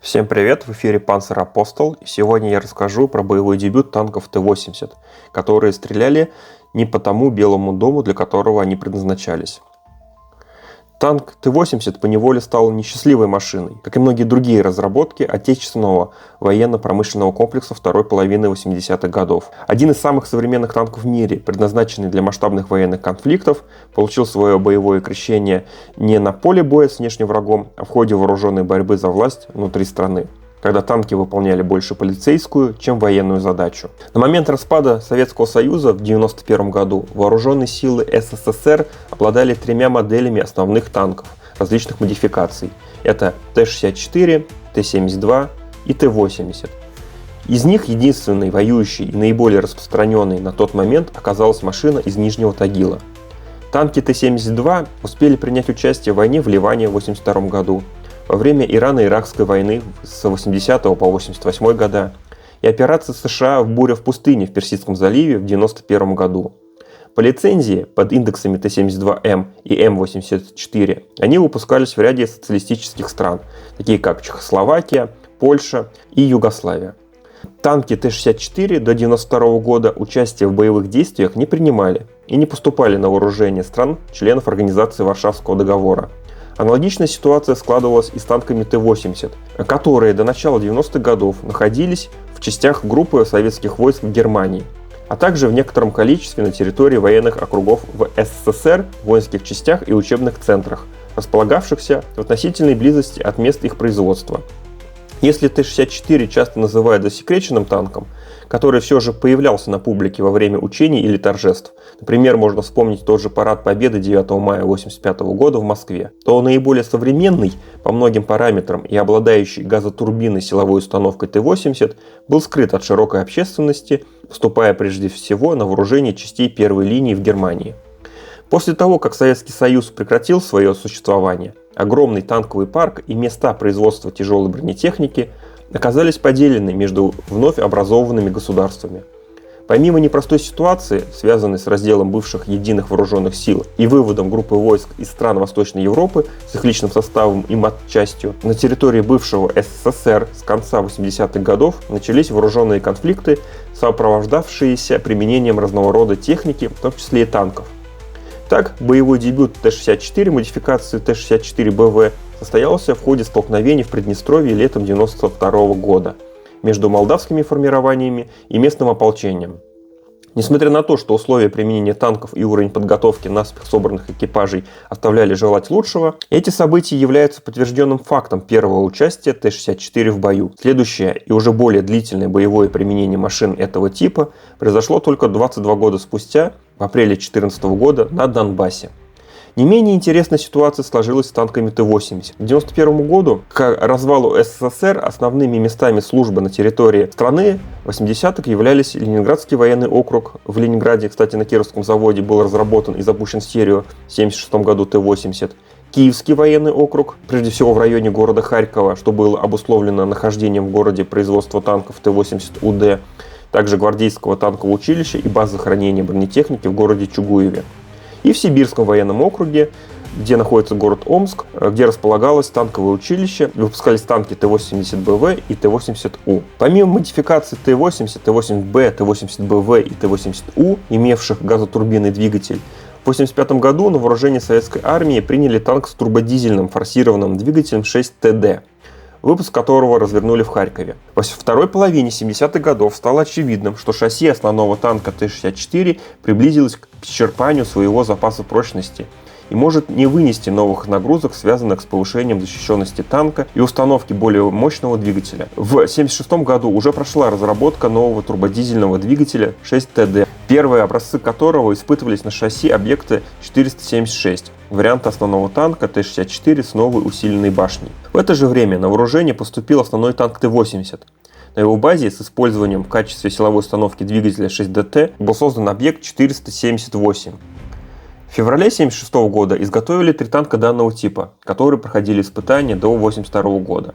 Всем привет, в эфире Panzer Apostle, и сегодня я расскажу про боевой дебют танков Т-80, которые стреляли не по тому Белому дому, для которого они предназначались. Танк Т-80 поневоле стал несчастливой машиной, как и многие другие разработки отечественного военно-промышленного комплекса второй половины 80-х годов. Один из самых современных танков в мире, предназначенный для масштабных военных конфликтов, получил свое боевое крещение не на поле боя с внешним врагом, а в ходе вооруженной борьбы за власть внутри страны, когда танки выполняли больше полицейскую, чем военную задачу. На момент распада Советского Союза в 1991 году вооруженные силы СССР обладали тремя моделями основных танков различных модификаций. Это Т-64, Т-72 и Т-80. Из них единственной воюющей и наиболее распространенной на тот момент оказалась машина из Нижнего Тагила. Танки Т-72 успели принять участие в войне в Ливане в 1982 году, во время Ирано-Иракской войны с 80 по 88 года и операции США «Буря в пустыне» в Персидском заливе в 91 году. По лицензии под индексами Т-72М и М-84 они выпускались в ряде социалистических стран, такие как Чехословакия, Польша и Югославия. Танки Т-64 до 1992 года участия в боевых действиях не принимали и не поступали на вооружение стран-членов Организации Варшавского договора. Аналогичная ситуация складывалась и с танками Т-80, которые до начала 90-х годов находились в частях группы советских войск в Германии, а также в некотором количестве на территории военных округов в СССР, воинских частях и учебных центрах, располагавшихся в относительной близости от мест их производства. Если Т-64 часто называют засекреченным танком, который все же появлялся на публике во время учений или торжеств, например, можно вспомнить тот же парад Победы 9 мая 1985 года в Москве, то наиболее современный по многим параметрам и обладающий газотурбинной силовой установкой Т-80 был скрыт от широкой общественности, поступая прежде всего на вооружение частей первой линии в Германии. После того, как Советский Союз прекратил свое существование, огромный танковый парк и места производства тяжелой бронетехники оказались поделены между вновь образованными государствами. Помимо непростой ситуации, связанной с разделом бывших единых вооруженных сил и выводом группы войск из стран Восточной Европы с их личным составом и матчастью, на территории бывшего СССР с конца 80-х годов начались вооруженные конфликты, сопровождавшиеся применением разного рода техники, в том числе и танков. Так, боевой дебют Т-64 модификации Т-64БВ состоялся в ходе столкновений в Приднестровье летом 1992 года между молдавскими формированиями и местным ополчением. Несмотря на то, что условия применения танков и уровень подготовки наспех собранных экипажей оставляли желать лучшего, эти события являются подтвержденным фактом первого участия Т-64 в бою. Следующее и уже более длительное боевое применение машин этого типа произошло только 22 года спустя, в апреле 2014 года, на Донбассе. Не менее интересная ситуация сложилась с танками Т-80. К 1991 году, к развалу СССР, основными местами службы на территории страны 80-х являлись Ленинградский военный округ. В Ленинграде, кстати, на Кировском заводе был разработан и запущен серию в 1976 году Т-80. Киевский военный округ, прежде всего в районе города Харькова, что было обусловлено нахождением в городе производства танков Т-80УД, также гвардейского танкового училища и базы хранения бронетехники в городе Чугуеве. И в Сибирском военном округе, где находится город Омск, где располагалось танковое училище, выпускались танки Т-80БВ и Т-80У. Помимо модификаций Т-80, Т-80Б, Т-80БВ и Т-80У, имевших газотурбинный двигатель, в 1985 году на вооружение советской армии приняли танк с турбодизельным форсированным двигателем 6ТД, выпуск которого развернули в Харькове. Во второй половине 70-х годов стало очевидным, что шасси основного танка Т-64 приблизилось к исчерпанию своего запаса прочности и может не вынести новых нагрузок, связанных с повышением защищенности танка и установки более мощного двигателя. В 1976 году уже прошла разработка нового турбодизельного двигателя 6ТД, первые образцы которого испытывались на шасси объекта 476, варианта основного танка Т-64 с новой усиленной башней. В это же время на вооружение поступил основной танк Т-80. На его базе с использованием в качестве силовой установки двигателя 6ДТ был создан объект 478. В феврале 1976 года изготовили 3 танка данного типа, которые проходили испытания до 1982 года.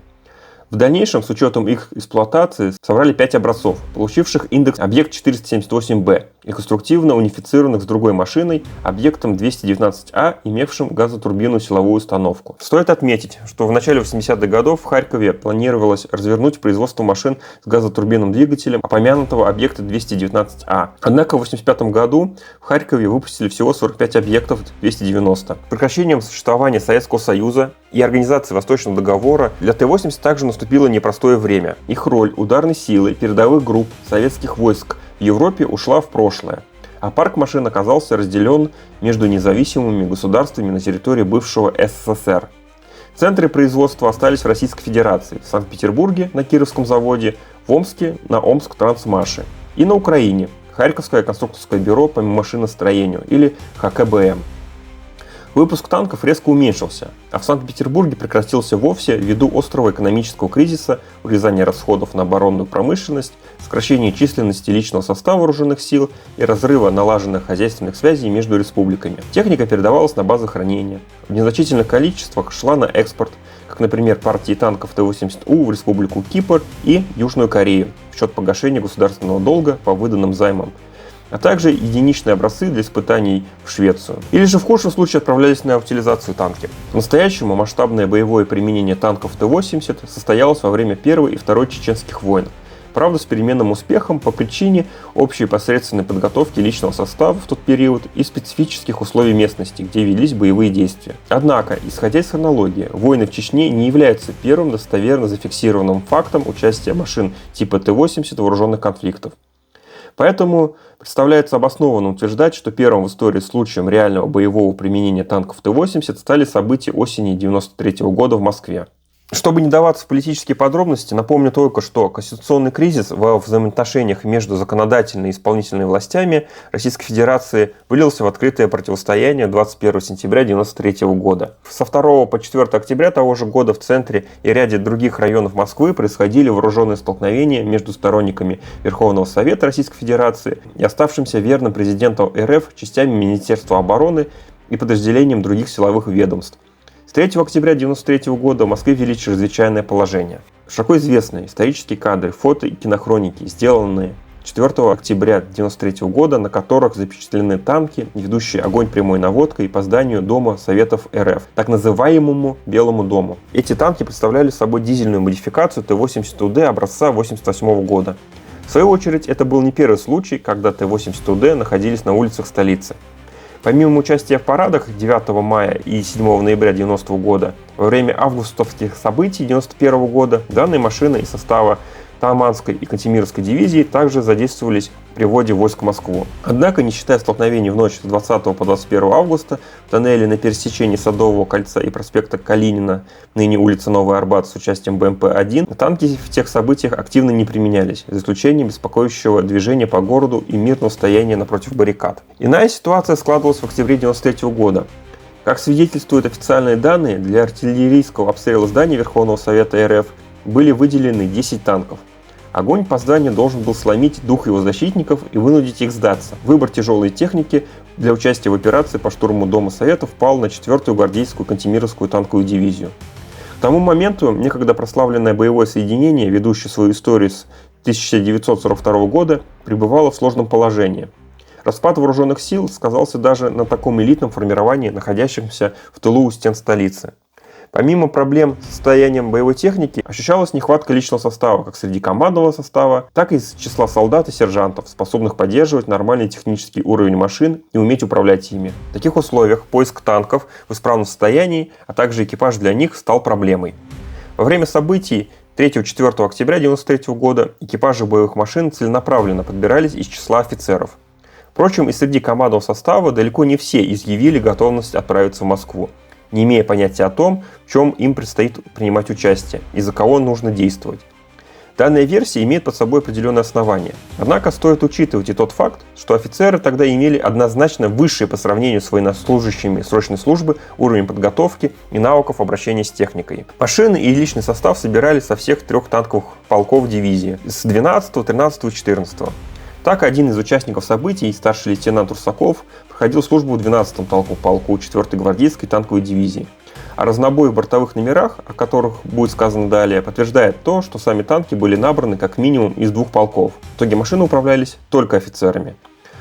В дальнейшем, с учетом их эксплуатации, собрали 5 образцов, получивших индекс объект 478b и конструктивно унифицированных с другой машиной, объектом 219А, имевшим газотурбинную силовую установку. Стоит отметить, что в начале 80-х годов в Харькове планировалось развернуть производство машин с газотурбинным двигателем упомянутого объекта 219А. Однако в 1985 году в Харькове выпустили всего 45 объектов 290. Прекращением существования Советского Союза и организации Восточного договора для Т-80 также наступило непростое время. Их роль ударной силы передовых групп советских войск в Европе ушла в прошлое, а парк машин оказался разделен между независимыми государствами на территории бывшего СССР. Центры производства остались в Российской Федерации, в Санкт-Петербурге на Кировском заводе, в Омске на Омск-Трансмаше и на Украине Харьковское конструкторское бюро по машиностроению или ХКБМ. Выпуск танков резко уменьшился, а в Санкт-Петербурге прекратился вовсе ввиду острого экономического кризиса, урезания расходов на оборонную промышленность, сокращения численности личного состава вооруженных сил и разрыва налаженных хозяйственных связей между республиками. Техника передавалась на базы хранения. В незначительных количествах шла на экспорт, как, например, партии танков Т-80У в Республику Кипр и Южную Корею в счет погашения государственного долга по выданным займам, а также единичные образцы для испытаний в Швецию. Или же в худшем случае отправлялись на утилизацию танки. По-настоящему масштабное боевое применение танков Т-80 состоялось во время Первой и Второй чеченских войн. Правда, с переменным успехом по причине общей посредственной подготовки личного состава в тот период и специфических условий местности, где велись боевые действия. Однако, исходя из хронологии, войны в Чечне не являются первым достоверно зафиксированным фактом участия машин типа Т-80 в вооруженных конфликтах. Поэтому представляется обоснованно утверждать, что первым в истории случаем реального боевого применения танков Т-80 стали события осени 1993 года в Москве. Чтобы не даваться в политические подробности, напомню только, что конституционный кризис во взаимоотношениях между законодательной и исполнительной властями Российской Федерации вылился в открытое противостояние 21 сентября 1993 года. Со 2 по 4 октября того же года в центре и ряде других районов Москвы происходили вооруженные столкновения между сторонниками Верховного Совета Российской Федерации и оставшимся верным президенту РФ частями Министерства обороны и подразделением других силовых ведомств. С 3 октября 1993 года в Москве ввели чрезвычайное положение. Широко известные исторические кадры, фото и кинохроники, сделанные 4 октября 1993 года, на которых запечатлены танки, ведущие огонь прямой наводкой по зданию Дома Советов РФ, так называемому Белому дому. Эти танки представляли собой дизельную модификацию Т-80УД образца 1988 года. В свою очередь, это был не первый случай, когда Т-80УД находились на улицах столицы. Помимо участия в парадах 9 мая и 7 ноября 1990 года, во время августовских событий 1991 года данные машины из состава Таманской и Кантемировской дивизии также задействовались при вводе войск в Москву. Однако, не считая столкновений в ночь с 20 по 21 августа в тоннеле на пересечении Садового кольца и проспекта Калинина, ныне улица Новый Арбат, с участием БМП-1, танки в тех событиях активно не применялись, за исключением беспокоящего движения по городу и мирного стояния напротив баррикад. Иная ситуация складывалась в октябре 1993 года. Как свидетельствуют официальные данные, для артиллерийского обстрела зданий Верховного Совета РФ были выделены 10 танков. Огонь по зданию должен был сломить дух его защитников и вынудить их сдаться. Выбор тяжелой техники для участия в операции по штурму Дома Советов пал на 4-ю гвардейскую Кантемировскую танковую дивизию. К тому моменту некогда прославленное боевое соединение, ведущее свою историю с 1942 года, пребывало в сложном положении. Распад вооруженных сил сказался даже на таком элитном формировании, находящемся в тылу у стен столицы. Помимо проблем с состоянием боевой техники, ощущалась нехватка личного состава как среди командного состава, так и из числа солдат и сержантов, способных поддерживать нормальный технический уровень машин и уметь управлять ими. В таких условиях поиск танков в исправном состоянии, а также экипаж для них стал проблемой. Во время событий 3-4 октября 1993 года экипажи боевых машин целенаправленно подбирались из числа офицеров. Впрочем, и среди командного состава далеко не все изъявили готовность отправиться в Москву, не имея понятия о том, в чем им предстоит принимать участие и за кого нужно действовать. Данная версия имеет под собой определенные основания. Однако стоит учитывать и тот факт, что офицеры тогда имели однозначно высший по сравнению с военнослужащими срочной службы уровень подготовки и навыков обращения с техникой. Машины и личный состав собирались со всех 3 танковых полков дивизии с 12, 13 и 14. Так, один из участников событий, старший лейтенант Русаков, проходил службу в 12-м танковом полку 4-й гвардейской танковой дивизии, А разнобой в бортовых номерах, о которых будет сказано далее, подтверждает то, что сами танки были набраны как минимум из 2 полков. В итоге машины управлялись только офицерами.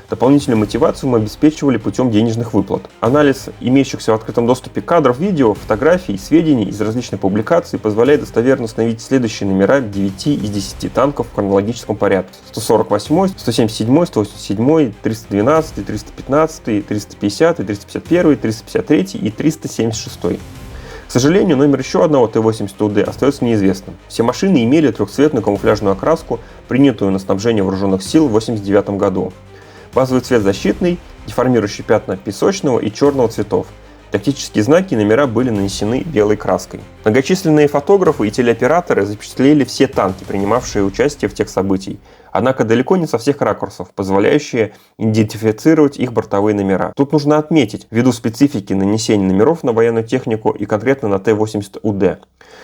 Дополнительную мотивацию мы обеспечивали путем денежных выплат. Анализ имеющихся в открытом доступе кадров, видео, фотографий и сведений из различных публикаций позволяет достоверно установить следующие номера 9 из 10 танков в хронологическом порядке: 148, 177, 187, 312, 315, 350, 351, 353 и 376. К сожалению, номер еще одного Т-80УД остается неизвестным. Все машины имели трехцветную камуфляжную окраску, принятую на снабжение вооруженных сил в 1989 году. Базовый цвет защитный, деформирующие пятна песочного и черного цветов. Тактические знаки и номера были нанесены белой краской. Многочисленные фотографы и телеоператоры запечатлели все танки, принимавшие участие в тех событиях, однако далеко не со всех ракурсов, позволяющие идентифицировать их бортовые номера. Тут нужно отметить, ввиду специфики нанесения номеров на военную технику и конкретно на Т-80УД.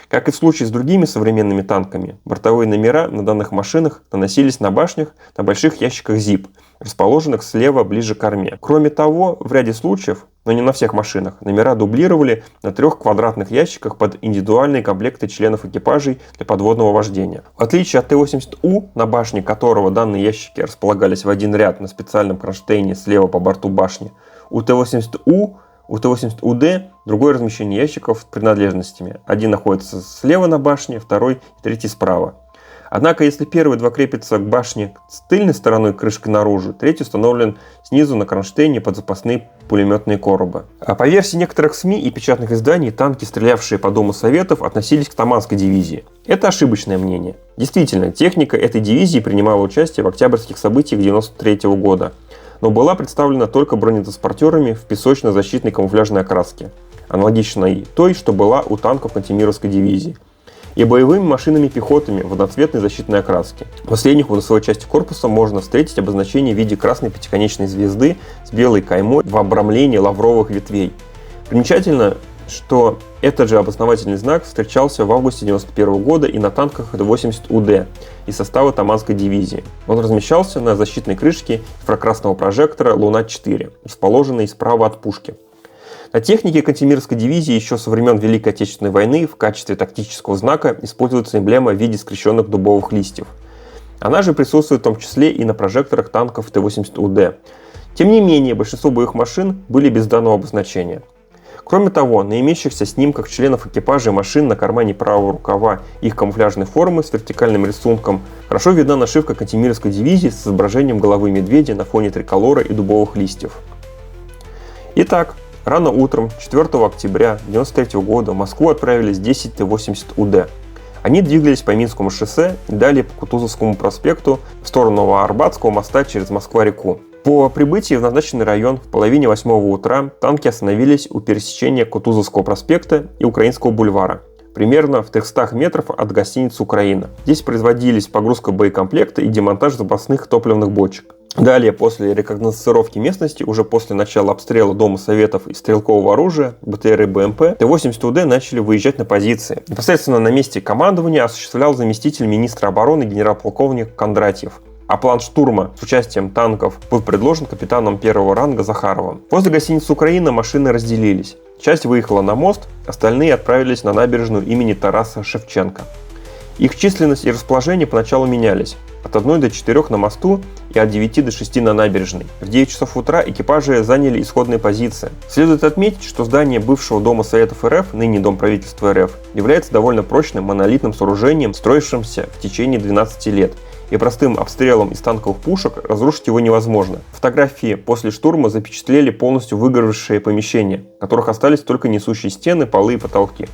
Как и в случае с другими современными танками, бортовые номера на данных машинах наносились на башнях на больших ящиках ZIP, расположенных слева ближе к корме. Кроме того, в ряде случаев, но не на всех машинах, номера дублировали на 3 квадратных ящиках под индивидуальные комплекты членов экипажей для подводного вождения. В отличие от Т-80У, на башне которого данные ящики располагались в один ряд на специальном кронштейне слева по борту башни, у Т-80УД другое размещение ящиков с принадлежностями. Один находится слева на башне, второй и третий справа. Однако, если первые 2 крепятся к башне с тыльной стороной крышкой наружу, третий установлен снизу на кронштейне под запасные пулеметные коробы. А по версии некоторых СМИ и печатных изданий, танки, стрелявшие по Дому Советов, относились к Таманской дивизии. Это ошибочное мнение. Действительно, техника этой дивизии принимала участие в октябрьских событиях 1993 года, но была представлена только бронетранспортерами в песочно-защитной камуфляжной окраске, аналогичной той, что была у танков Кантемировской дивизии, и боевыми машинами-пехотами в одноцветной защитной окраске. В последних в носовой части корпуса можно встретить обозначение в виде красной пятиконечной звезды с белой каймой в обрамлении лавровых ветвей. Примечательно, что этот же опознавательный знак встречался в августе 1991 года и на танках Т-80УД из состава Таманской дивизии. Он размещался на защитной крышке инфракрасного прожектора «Луна-4», расположенной справа от пушки. На технике Кантемировской дивизии еще со времен Великой Отечественной войны в качестве тактического знака используется эмблема в виде скрещенных дубовых листьев. Она же присутствует в том числе и на прожекторах танков Т-80УД. Тем не менее, большинство боевых машин были без данного обозначения. Кроме того, на имеющихся снимках членов экипажа машин на кармане правого рукава их камуфляжной формы с вертикальным рисунком хорошо видна нашивка Кантемировской дивизии с изображением головы медведя на фоне триколора и дубовых листьев. Итак, рано утром 4 октября 1993 года в Москву отправились 10 Т-80УД. Они двигались по Минскому шоссе и далее по Кутузовскому проспекту в сторону Новоарбатского моста через Москва-реку. По прибытии в назначенный район в половине 8 утра танки остановились у пересечения Кутузовского проспекта и Украинского бульвара, примерно в 300 метров от гостиницы «Украина». Здесь производились погрузка боекомплекта и демонтаж запасных топливных бочек. Далее, после рекогносцировки местности, уже после начала обстрела Дома Советов и стрелкового оружия, БТР и БМП, Т-80УД начали выезжать на позиции. Непосредственно на месте командования осуществлял заместитель министра обороны генерал-полковник Кондратьев. А план штурма с участием танков был предложен капитаном первого ранга Захаровым. Возле гостиницы «Украина» машины разделились. Часть выехала на мост, остальные отправились на набережную имени Тараса Шевченко. Их численность и расположение поначалу менялись. От 1 до 4 на мосту и от 9 до 6 на набережной. В 9 часов утра экипажи заняли исходные позиции. Следует отметить, что здание бывшего Дома Советов РФ, ныне Дом правительства РФ, является довольно прочным монолитным сооружением, строившимся в течение 12 лет. И простым обстрелом из танковых пушек разрушить его невозможно. Фотографии после штурма запечатлели полностью выгоревшие помещения, в которых остались только несущие стены, полы и потолки.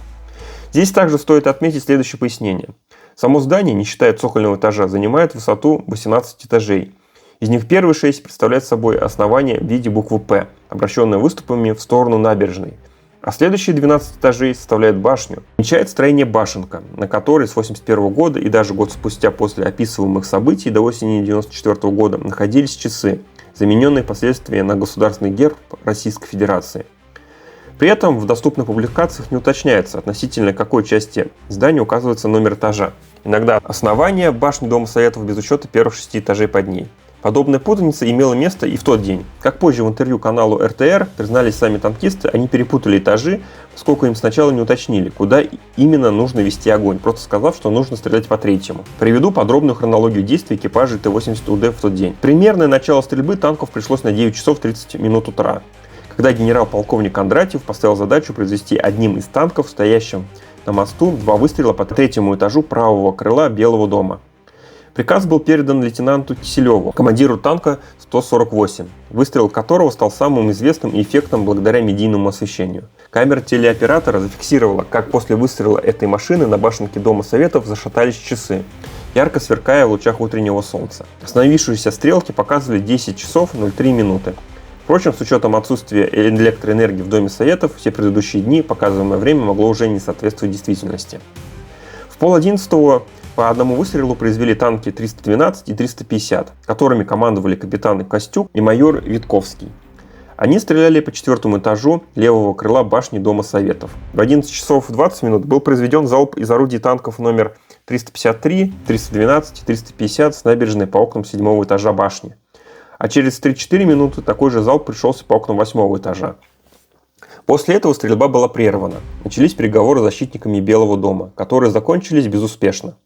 Здесь также стоит отметить следующее пояснение. Само здание, не считая цокольного этажа, занимает высоту 18 этажей. Из них первые 6 представляют собой основание в виде буквы «П», обращенное выступами в сторону набережной. А следующие 12 этажей составляют башню. Отмечает строение башенка, на которой с 1981 года и даже год спустя после описываемых событий до осени 1994 года находились часы, замененные впоследствии на государственный герб Российской Федерации. При этом в доступных публикациях не уточняется, относительно какой части здания указывается номер этажа. Иногда основание башни Дома Советов без учета первых 6 этажей под ней. Подобная путаница имела место и в тот день. Как позже в интервью каналу РТР признались сами танкисты, они перепутали этажи, поскольку им сначала не уточнили, куда именно нужно вести огонь, просто сказав, что нужно стрелять по третьему. Приведу подробную хронологию действий экипажей Т-80УД в тот день. Примерное начало стрельбы танков пришлось на 9 часов 30 минут утра, когда генерал-полковник Кондратьев поставил задачу произвести одним из танков, стоящим на мосту, 2 выстрела по третьему этажу правого крыла Белого дома. Приказ был передан лейтенанту Киселеву, командиру танка 148, выстрел которого стал самым известным и эффектным благодаря медийному освещению. Камера телеоператора зафиксировала, как после выстрела этой машины на башенке Дома Советов зашатались часы, ярко сверкая в лучах утреннего солнца. Остановившиеся стрелки показывали 10 часов 03 минуты. Впрочем, с учетом отсутствия электроэнергии в Доме Советов, все предыдущие дни показываемое время могло уже не соответствовать действительности. В 10:30 по одному выстрелу произвели танки 312 и 350, которыми командовали капитаны Костюк и майор Витковский. Они стреляли по 4-му этажу левого крыла башни Дома Советов. В 11 часов 20 минут был произведен залп из орудий танков номер 353, 312 и 350 с набережной по окнам 7-го этажа башни. А через 3-4 минуты такой же залп пришелся по окнам 8-го этажа. После этого стрельба была прервана. Начались переговоры с защитниками Белого дома, которые закончились безуспешно.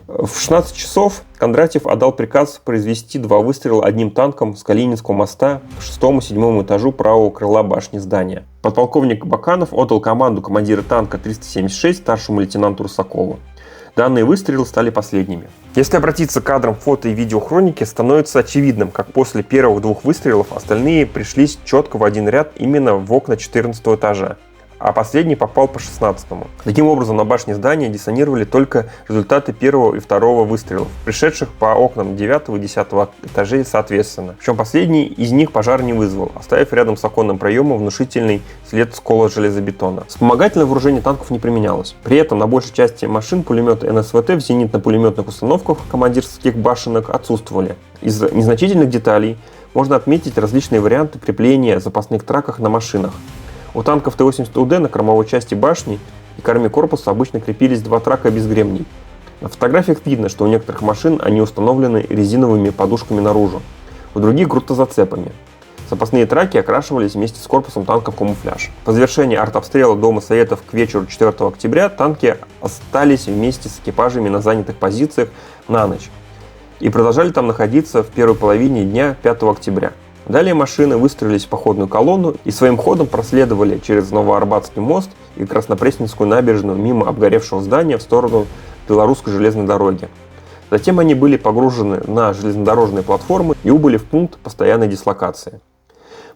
В 16 часов Кондратьев отдал приказ произвести 2 выстрела одним танком с Калининского моста к 6-7 этажу правого крыла башни здания. Подполковник Баканов отдал команду командира танка 376 старшему лейтенанту Русакову. Данные выстрелы стали последними. Если обратиться к кадрам фото и видеохроники, становится очевидным, как после первых 2 выстрелов остальные пришлись четко в один ряд именно в окна 14-го этажа, а последний попал по 16-му. Таким образом, на башне здания диссонировали только результаты 1-го и 2-го выстрелов, пришедших по окнам 9-го и 10-го этажей соответственно. Причем последний из них пожар не вызвал, оставив рядом с оконным проемом внушительный след скола железобетона. Вспомогательное вооружение танков не применялось. При этом на большей части машин пулеметы НСВТ в зенитно-пулеметных установках командирских башенок отсутствовали. Из незначительных деталей можно отметить различные варианты крепления запасных траков на машинах. У танков Т-80УД на кормовой части башни и корме корпуса обычно крепились 2 трака без гремней. На фотографиях видно, что у некоторых машин они установлены резиновыми подушками наружу, у других грунтозацепами. Запасные траки окрашивались вместе с корпусом танка в камуфляж. По завершении артобстрела Дома Советов к вечеру 4 октября танки остались вместе с экипажами на занятых позициях на ночь и продолжали там находиться в первой половине дня 5 октября. Далее машины выстроились в походную колонну и своим ходом проследовали через Новоарбатский мост и Краснопресненскую набережную мимо обгоревшего здания в сторону Белорусской железной дороги. Затем они были погружены на железнодорожные платформы и убыли в пункт постоянной дислокации.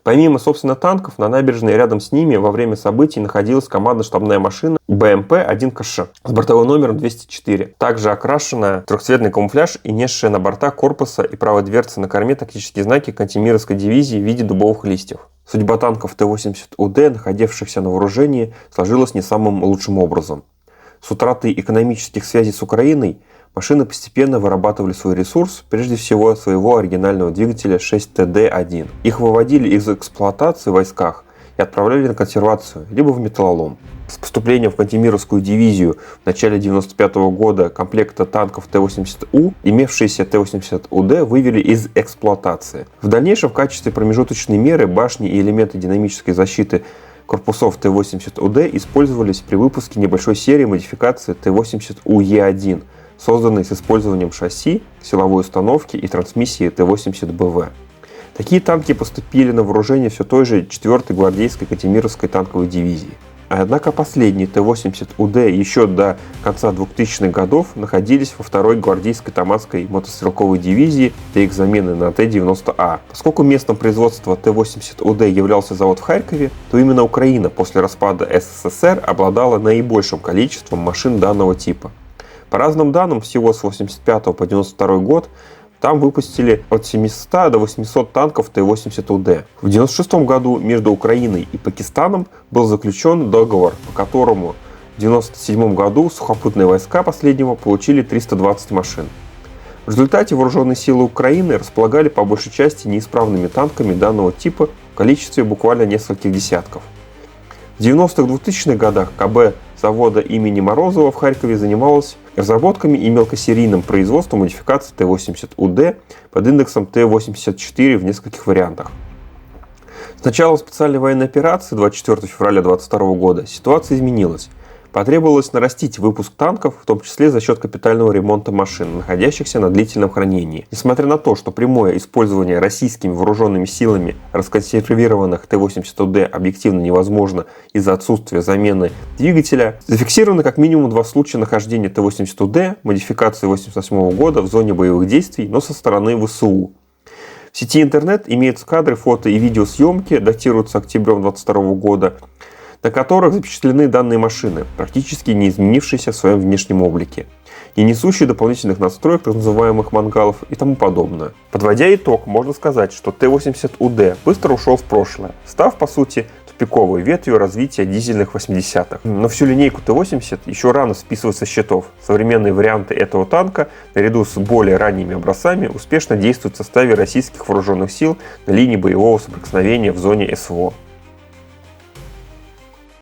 Помимо, собственно, танков, на набережной рядом с ними во время событий находилась командно-штабная машина БМП-1КШ с бортовым номером 204, также окрашенная в трехцветный камуфляж и несшая на бортах корпуса и правой дверцы на корме тактические знаки Кантемировской дивизии в виде дубовых листьев. Судьба танков Т-80УД, находившихся на вооружении, сложилась не самым лучшим образом. С утратой экономических связей с Украиной машины постепенно вырабатывали свой ресурс, прежде всего своего оригинального двигателя 6ТД-1. Их выводили из эксплуатации в войсках и отправляли на консервацию, либо в металлолом. С поступлением в Кантемировскую дивизию в начале 1995 года комплекта танков Т-80У, имевшиеся Т-80УД вывели из эксплуатации. В дальнейшем в качестве промежуточной меры башни и элементы динамической защиты корпусов Т-80УД использовались при выпуске небольшой серии модификации Т-80УЕ1, созданной с использованием шасси, силовой установки и трансмиссии Т-80БВ. Такие танки поступили на вооружение все той же 4-й гвардейской Кантемировской танковой дивизии. Однако последние Т-80УД еще до конца 2000-х годов находились во 2-й гвардейской Таманской мотострелковой дивизии для их замены на Т-90А. Поскольку местом производства Т-80УД являлся завод в Харькове, то именно Украина после распада СССР обладала наибольшим количеством машин данного типа. По разным данным, всего с 1985 по 1992 год там выпустили от 700 до 800 танков Т-80УД. В 1996 году между Украиной и Пакистаном был заключен договор, по которому в 1997 году сухопутные войска последнего получили 320 машин. В результате вооруженные силы Украины располагали по большей части неисправными танками данного типа в количестве буквально нескольких десятков. В 90-х-2000-х годах КБ завода имени Морозова в Харькове занималась разработками и мелкосерийным производством модификаций Т-80УД под индексом Т-84 в нескольких вариантах. С начала специальной военной операции 24 февраля 2022 года ситуация изменилась. Потребовалось нарастить выпуск танков, в том числе за счет капитального ремонта машин, находящихся на длительном хранении. Несмотря на то, что прямое использование российскими вооруженными силами расконсервированных Т-80УД объективно невозможно из-за отсутствия замены двигателя, зафиксировано как минимум 2 случая нахождения Т-80УД модификации 1988 года в зоне боевых действий, но со стороны ВСУ. В сети интернет имеются кадры, фото и видеосъемки, датируются октябрем 2022 года, на которых запечатлены данные машины, практически не изменившиеся в своем внешнем облике, и несущие дополнительных настроек, так называемых мангалов и тому подобное. Подводя итог, можно сказать, что Т-80УД быстро ушел в прошлое, став, по сути, тупиковой ветвью развития дизельных 80-х. Но всю линейку Т-80 еще рано списывать со счетов. Современные варианты этого танка, наряду с более ранними образцами, успешно действуют в составе российских вооруженных сил на линии боевого соприкосновения в зоне СВО.